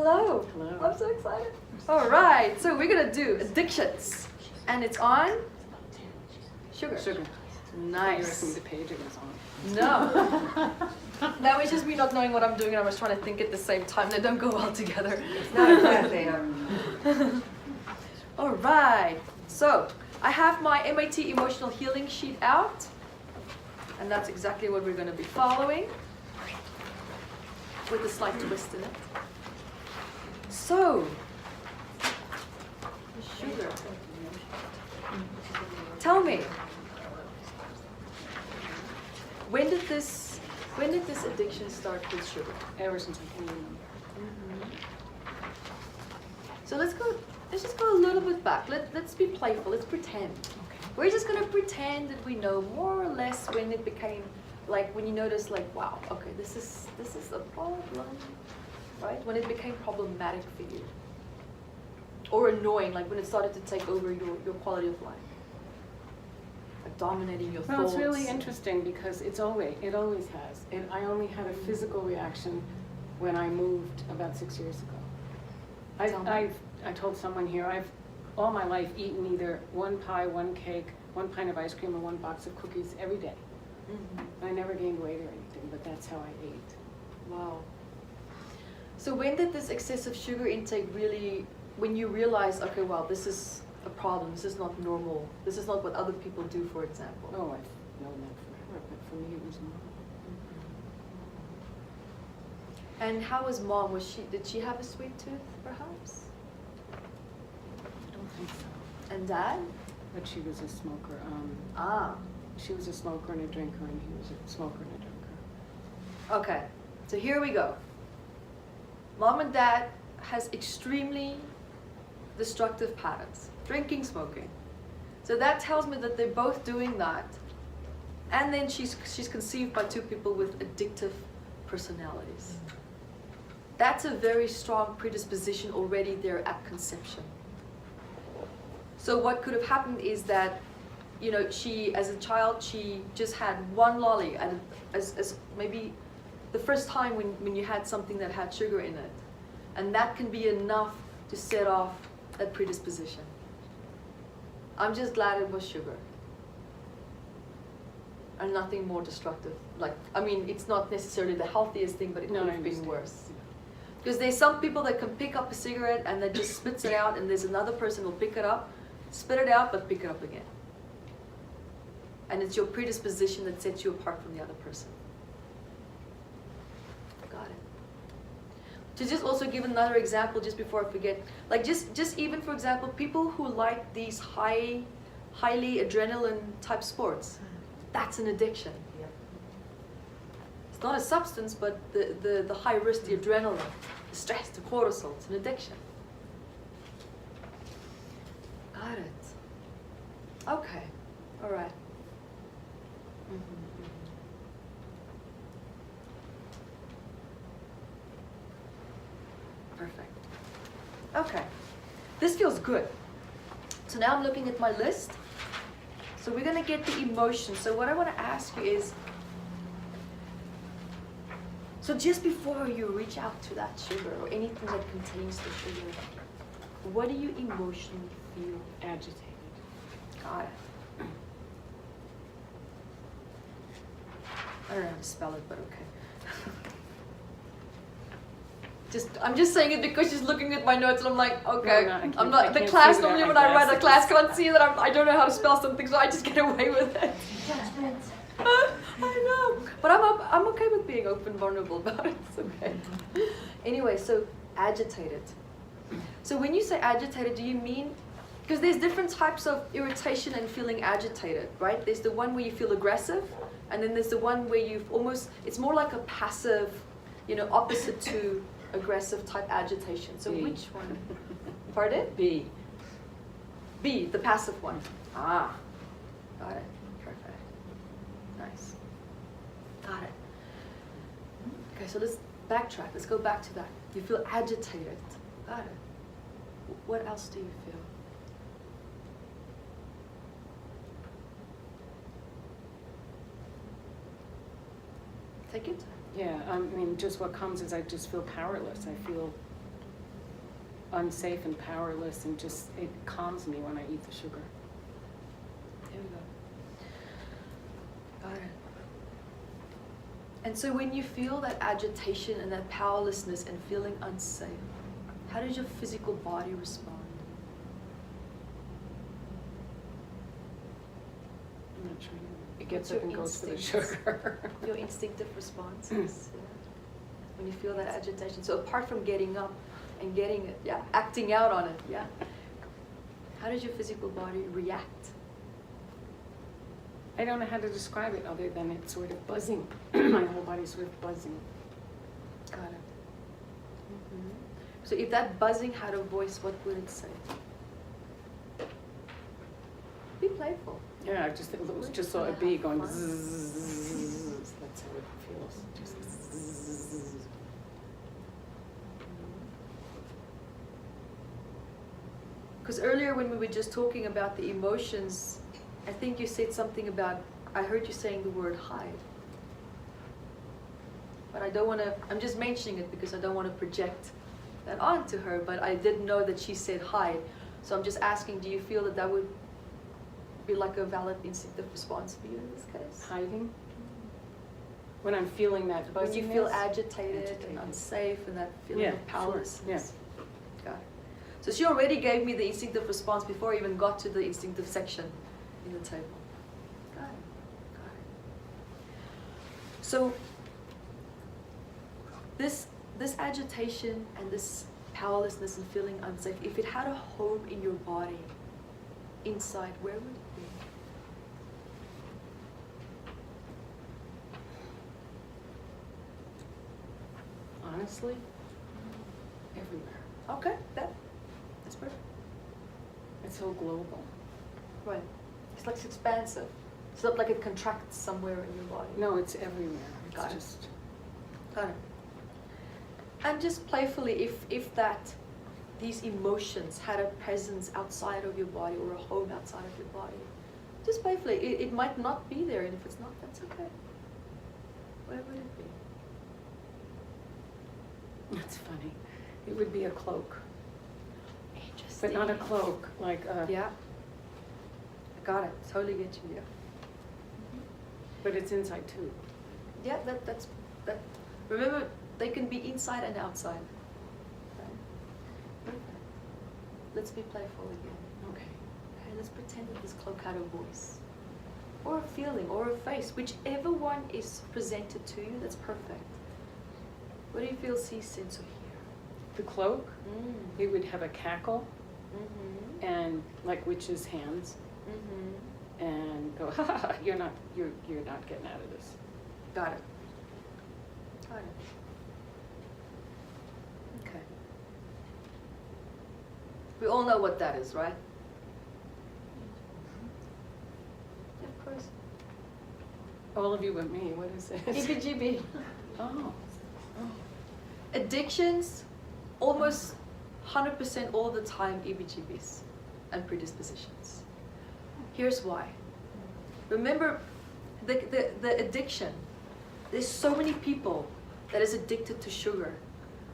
Hello. Hello. I'm so excited. All right, so we're gonna do addictions, and it's on sugar. Sugar. Nice. You the page it was on. No. That was just me not knowing what I'm doing, and I was trying to think at the same time. They don't go well together. No, exactly. All right. So I have my MAT emotional healing sheet out, and that's exactly what we're going to be following, with a slight twist in it. So, sugar. Tell me, when did this addiction start with sugar? Ever since I can remember. So let's just go a little bit back. Let's be playful. Let's pretend. Okay. We're just gonna pretend that we know more or less when it became, like when you notice, like, wow, okay, this is a problem, right? When it became problematic for you, or annoying, like when it started to take over your quality of life, like dominating your thoughts. Well, it's really interesting because it always has. And I only had a physical reaction when I moved about 6 years ago. I told someone here, I've all my life eaten either one pie, one cake, one pint of ice cream, or one box of cookies every day. I never gained weight or anything, but that's how I ate. Wow. So when did this excessive sugar intake really, when you realize, okay, wow, this is a problem, this is not normal, this is not what other people do, for example? Oh, I've known that forever, but for me it was normal. And how was mom? Did she have a sweet tooth, perhaps? I don't think so. And dad? But she was a smoker. Ah. She was a smoker and a drinker, and he was a smoker and a drinker. Okay, so here we go. Mom and dad has extremely destructive patterns. Drinking, smoking. So that tells me that they're both doing that. And then she's conceived by two people with addictive personalities. That's a very strong predisposition already there at conception. So what could have happened is that, you know, she, as a child, she just had one lolly, and as maybe the first time when you had something that had sugar in it. And that can be enough to set off that predisposition. I'm just glad it was sugar. And nothing more destructive. Like, I mean, it's not necessarily the healthiest thing, but it could have been worse. Because there's some people that can pick up a cigarette and then just spits it out, and there's another person who'll pick it up, spit it out, but pick it up again. And it's your predisposition that sets you apart from the other person. Got it. To just also give another example, just before I forget, like just even for example, people who like these highly adrenaline type sports, that's an addiction. It's not a substance, but the high risk, the adrenaline, the stress, the cortisol, it's an addiction. Got it. Okay. All right. Perfect. Okay. This feels good. So now I'm looking at my list. So we're going to get the emotion. So what I want to ask you is, so just before you reach out to that sugar or anything that contains the sugar, what do you emotionally feel? Agitated. Got it. I don't know how to spell it, but okay. I'm just saying it because she's looking at my notes and I'm like, okay. No, I'm not the class. Normally when I write, the class can't see that I don't know how to spell something, so I just get away with it. I know, but I'm okay with being open, vulnerable about it. It's okay. Anyway, so agitated. So when you say agitated, do you mean, because there's different types of irritation and feeling agitated, right? There's the one where you feel aggressive, and then there's the one where you've almost, it's more like a passive, you know, opposite to aggressive type agitation. So B. which one? Pardon? B. B, the passive one. Ah, got it. Perfect. Nice. Got it. Okay, so let's backtrack. Let's go back to that. You feel agitated. Got it. What else do you feel? Take it. Yeah, I mean, just what comes is I just feel powerless. I feel unsafe and powerless, and just, it calms me when I eat the sugar. There we go. Got it. And so when you feel that agitation and that powerlessness and feeling unsafe, how does your physical body respond? I'm not sure. It gets What's up and your goes for the instincts? sugar. Your instinctive responses. Yeah. When you feel that agitation. So apart from getting up and getting it, yeah, acting out on it, yeah. How does your physical body react? I don't know how to describe it other than it's sort of buzzing. My whole body's sort of buzzing. Got it. Mm-hmm. So if that buzzing had a voice, what would it say? Be playful. Yeah, I just saw a bee going zzz. That's how it feels. Just zzz. Because earlier when we were just talking about the emotions, I think you said something about, I heard you saying the word hide. But I don't want to, I'm just mentioning it because I don't want to project that onto her, but I did know that she said hide. So I'm just asking, do you feel that that would be like a valid instinctive response for you in this case? Hiding? When I'm feeling that buzziness? When you feel agitated and unsafe and that feeling of powerlessness. Sure. Got it. So she already gave me the instinctive response before I even got to the instinctive section in the table. Got it. Got it. So this agitation and this powerlessness and feeling unsafe, if it had a home in your body, inside, where would it be? Honestly, everywhere. Okay, that's perfect. It's so global. Right. It's like it's expansive. It's not like it contracts somewhere in your body. No, it's everywhere. It's Got it. just. Got it. And just playfully, if these emotions had a presence outside of your body or a home outside of your body, just playfully, it might not be there, and if it's not, that's okay. Where would it be? That's funny. It would be a cloak. Interesting. But not a cloak, like a... Yeah. I got it. Totally get you, yeah. But it's inside too. Yeah, that's. Remember, they can be inside and outside. Right? Perfect. Let's be playful again. Okay. Okay, let's pretend that this cloak had a voice, or a feeling, or a face, whichever one is presented to you, that's perfect. What do you feel, see, sense, or hear? The cloak, it would have a cackle, and like witches' hands, and go, ha ha ha, you're not getting out of this. Got it. Got it. Okay. We all know what that is, right? Of course. All of you but me, what is it? EBGB. Oh. Addictions, almost 100% all the time EBGBs and predispositions. Here's why. Remember, the addiction, there's so many people that is addicted to sugar.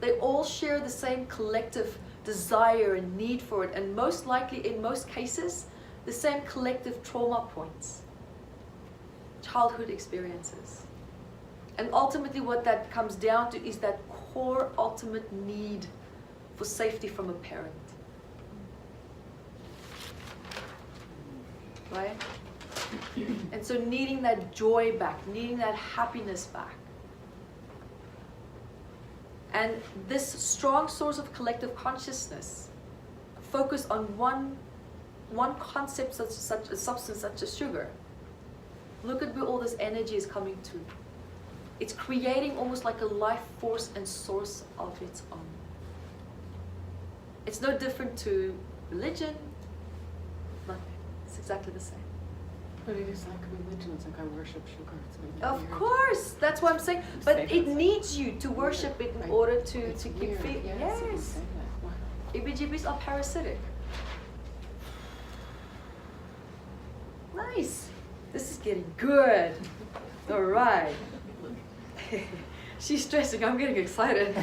They all share the same collective desire and need for it, and most likely, in most cases, the same collective trauma points, childhood experiences. And ultimately what that comes down to is that core ultimate need for safety from a parent. Right? And so needing that joy back, needing that happiness back. And this strong source of collective consciousness focused on one concept, such a substance such as sugar. Look at where all this energy is coming to. It's creating almost like a life force and source of its own. It's no different to religion, nothing. It's exactly the same. But it is like religion, it's like I worship sugar. It's really Of weird. course, that's what I'm saying. But Say it that. needs you to worship it in order to keep weird. fit. Yes. Yes. You say that. Wow. EBGBs are parasitic. Nice. This is getting good. All right. She's stressing. I'm getting excited.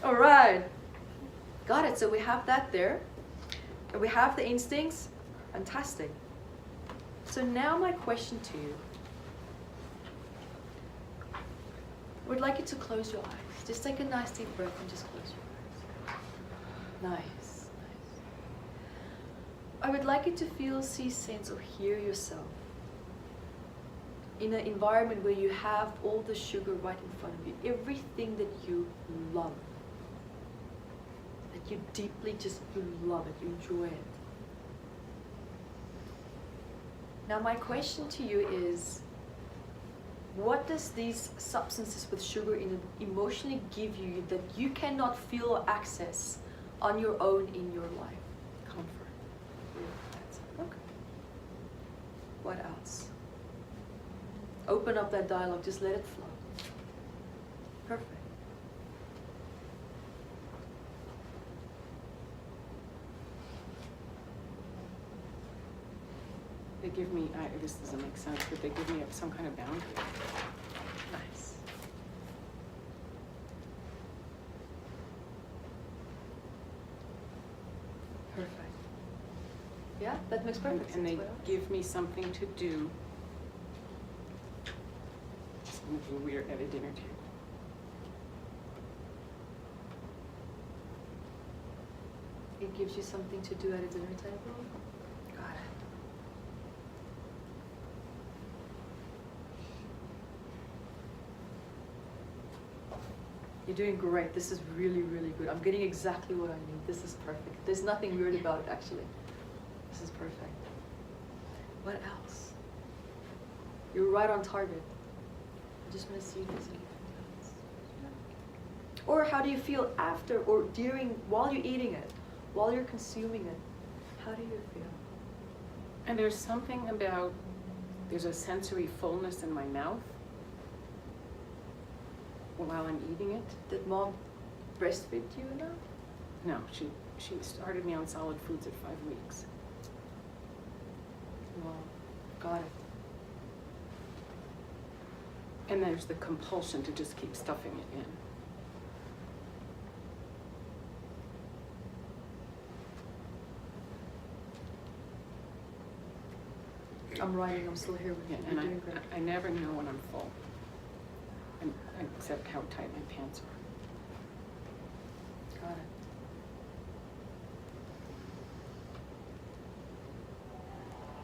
All right. Got it. So we have that there. And we have the instincts. Fantastic. So now my question to you. I would like you to close your eyes. Just take a nice deep breath and just close your eyes. Nice. I would like you to feel, see, sense, or hear yourself in an environment where you have all the sugar right in front of you. Everything that you love. That you deeply just love it, you enjoy it. Now my question to you is, what does these substances with sugar in it emotionally give you that you cannot feel or access on your own in your life? Comfort. Okay. What else? Open up that dialogue, just let it flow. Perfect. They give me, this doesn't make sense, but they give me some kind of boundary. Nice. Perfect. Yeah, that makes perfect sense. And they What else? give me something to do. Something weird at a dinner table. It gives you something to do at a dinner table? Got it. You're doing great. This is really, really good. I'm getting exactly what I need. This is perfect. There's nothing weird about it, actually. This is perfect. What else? You're right on target. I just want to see if there's anything else. Or how do you feel after or during, while you're eating it, while you're consuming it? How do you feel? And there's something about, there's a sensory fullness in my mouth while I'm eating it. Did mom breastfeed you enough? No, she started me on solid foods at 5 weeks. Wow. Got it. And there's the compulsion to just keep stuffing it in. I'm writing. I'm still here with you. Yeah, You're and doing great. I never know when I'm full, except how tight my pants are. Got it.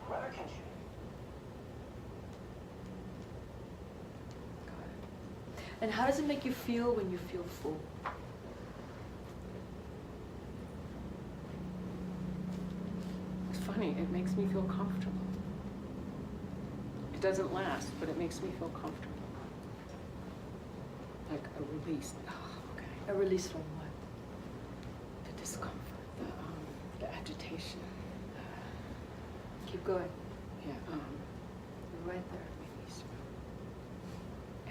Got it. And how does it make you feel when you feel full? It's funny, it makes me feel comfortable. It doesn't last, but it makes me feel comfortable. Like a release. Oh, okay. A release from what? The discomfort, the agitation. Keep going. Yeah. You're right there. Release.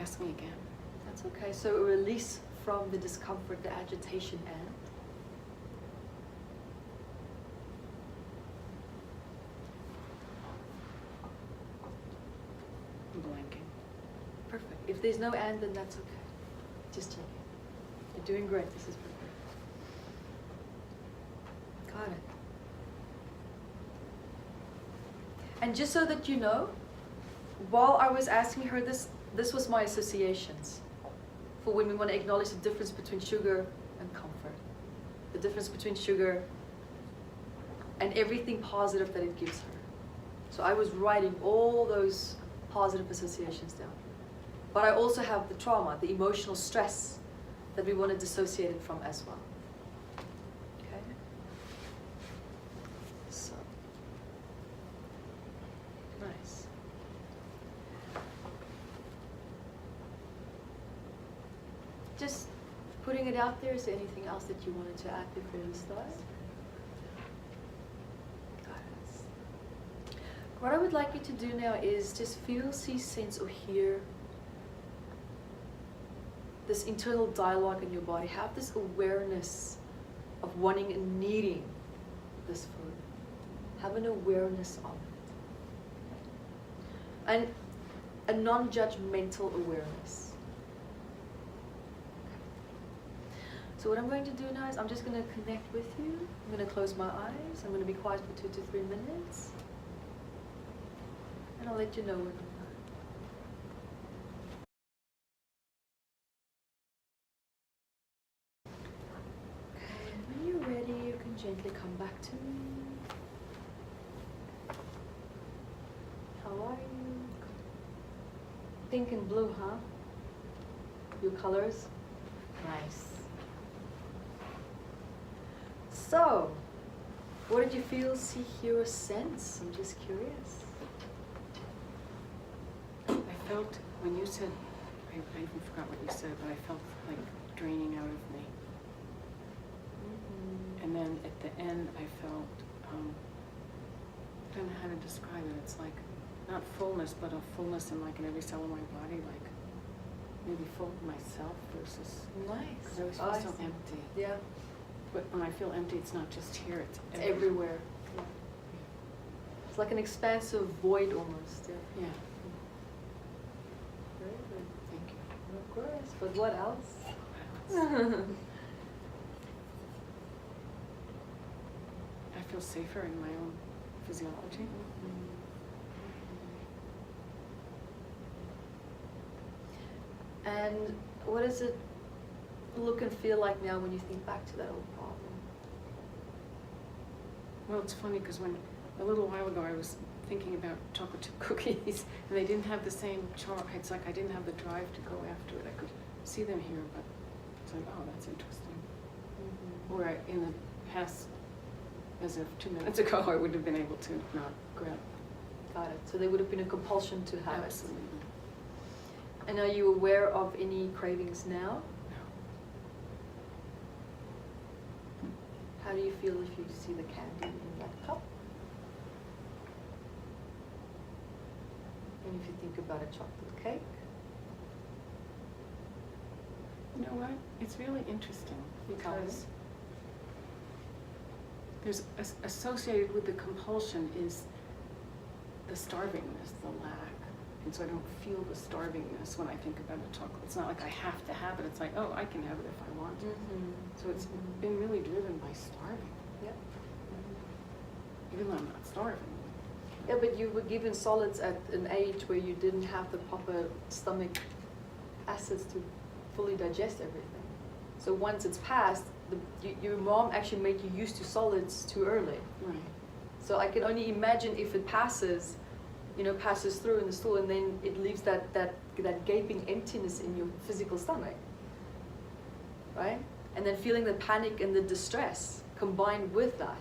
Ask me again. That's okay. So a release from the discomfort, the agitation, and Blanking. perfect. If there's no and, then that's okay. Just check it. You're doing great. This is perfect. Got it. And just so that you know, while I was asking her this was my associations for when we want to acknowledge the difference between sugar and comfort. The difference between sugar and everything positive that it gives her. So I was writing all those positive associations down. But I also have the trauma, the emotional stress that we want to dissociate it from as well. Okay? So, nice. Just putting it out there, is there anything else that you wanted to add before we start? What I would like you to do now is just feel, see, sense, or hear this internal dialogue in your body. Have this awareness of wanting and needing this food. Have an awareness of it. And a non-judgmental awareness. So what I'm going to do now is I'm just going to connect with you. I'm going to close my eyes. I'm going to be quiet for 2 to 3 minutes. And I'll let you know when I'm done. Okay, when you're ready, you can gently come back to me. How are you? Pink and blue, huh? Your colors? Nice. So, what did you feel, see, hear, or sense? I'm just curious. I felt, when you said, I even forgot what you said, but I felt like draining out of me. Mm-hmm. And then at the end, I felt, I don't know how to describe it. It's like, not fullness, but a fullness in like in every cell of my body, like maybe full of myself versus, Nice. because I always feel so empty. Yeah. But when I feel empty, it's not just here, it's Everywhere. Yeah. It's like an expansive void almost. Yeah. Yeah, Very good. thank you. Of course. But what else? I feel safer in my own physiology. And what does it look and feel like now when you think back to that old problem? Well, it's funny because when a little while ago I was thinking about chocolate chip cookies and they didn't have the same charm. It's like I didn't have the drive to go after it. I could see them here, but it's like, oh, that's interesting. Mm-hmm. Where in the past, as of 2 minutes ago, I would have been able to not grab. Got it. So there would have been a compulsion to have Absolutely. it. And are you aware of any cravings now? No. How do you feel if you see the candy in that cup? And if you think about a chocolate cake? You know what? It's really interesting because there's associated with the compulsion is the starvingness, the lack. And so I don't feel the starvingness when I think about a chocolate. It's not like I have to have it. It's like, oh, I can have it if I want to. Mm-hmm. So it's been really driven by starving. Yep. Even though I'm not starving. Yeah, but you were given solids at an age where you didn't have the proper stomach acids to fully digest everything. So once it's passed, your mom actually made you used to solids too early. Right. So I can only imagine if it passes, passes through in the stool, and then it leaves that gaping emptiness in your physical stomach, right? And then feeling the panic and the distress combined with that.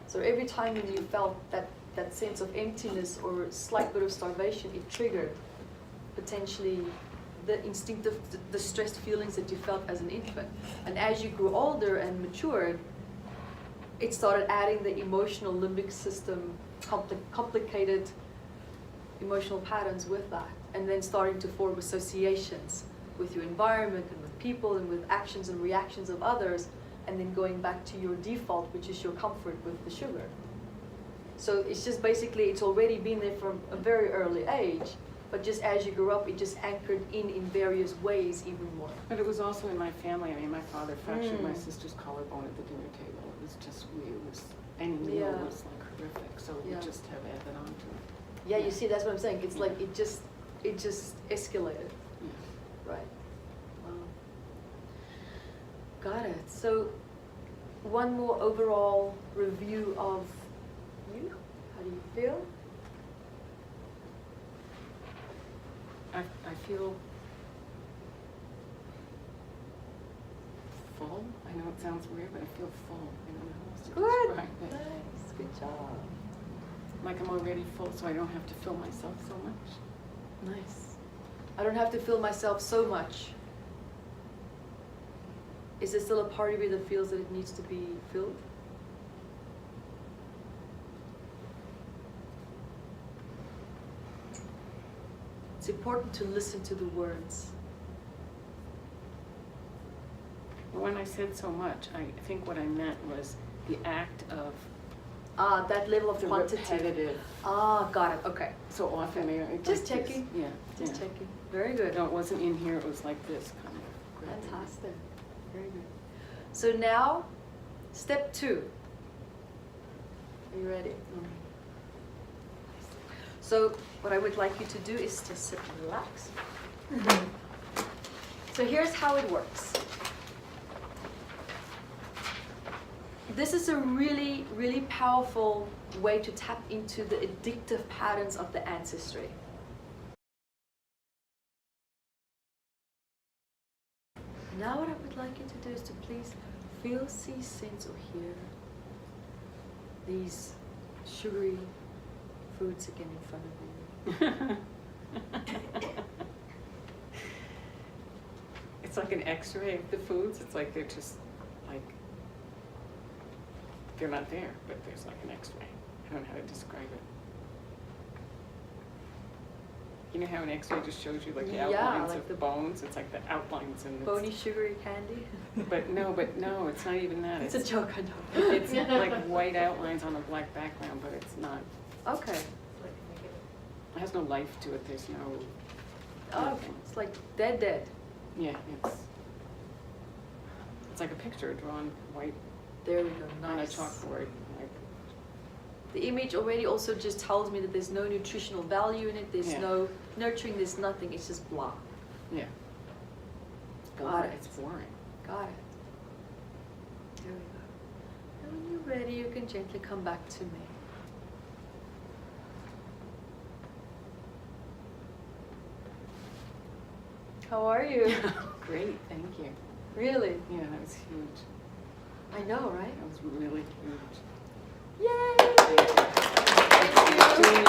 So every time when you felt that sense of emptiness or slight bit of starvation, it triggered potentially the instinctive, the stressed feelings that you felt as an infant. And as you grew older and matured, it started adding the emotional limbic system, complicated emotional patterns with that, and then starting to form associations with your environment and with people and with actions and reactions of others, and then going back to your default, which is your comfort with the sugar. So it's just basically, it's already been there from a very early age, but just as you grew up, it just anchored in various ways even more. But it was also in my family. I mean, my father fractured my sister's collarbone at the dinner table. It was just weird. It was, any meal was like horrific, so we just have added on to it. Yeah, you see, that's what I'm saying. It's like it just escalated. Yeah. Right. Wow. Got it. So one more overall review of you. How do you feel? I feel full. I know it sounds weird, but I feel full. I don't know how else to Good. describe it. Nice. Good job. Like I'm already full, so I don't have to fill myself so much. Nice. I don't have to fill myself so much. Is there still a part of you that feels that it needs to be filled? It's important to listen to the words. When I said so much, I think what I meant was the act of That level of the quantity. repetitive. Got it. Okay. So often, Just like checking. This. Yeah. Just yeah. checking. Very good. No, it wasn't in here. It was like this kind of. Fantastic. Very good. So now, step 2. Are you ready? So what I would like you to do is to sit and relax. So here's how it works. This is a really, really powerful way to tap into the addictive patterns of the ancestry. Now what I would like you to do is to please feel, see, sense, or hear these sugary foods again in front of you. It's like an X-ray of the foods. It's like they're just like, they're not there, but there's like an X-ray. I don't know how to describe it. You know how an X-ray just shows you like the outlines like of the bones? It's like the outlines and bony sugary candy. But no, it's not even that. It's a joke, I know. It's like white outlines on a black background, but it's not. Okay. It has no life to it. There's no. Oh, nothing. it's like dead. Yeah, it's like a picture drawn white There we go. on a Nice. chalkboard. Like, The image already also just tells me that there's no nutritional value in it. There's Yeah. no nurturing. There's nothing. It's just blah. yeah. Got it. It's boring. Got it. There we go. And when you're ready, you can gently come back to me. How are you? Great, thank you. Really? Yeah, that was huge. I know, right? That was really huge. Yay! Thank you. Doing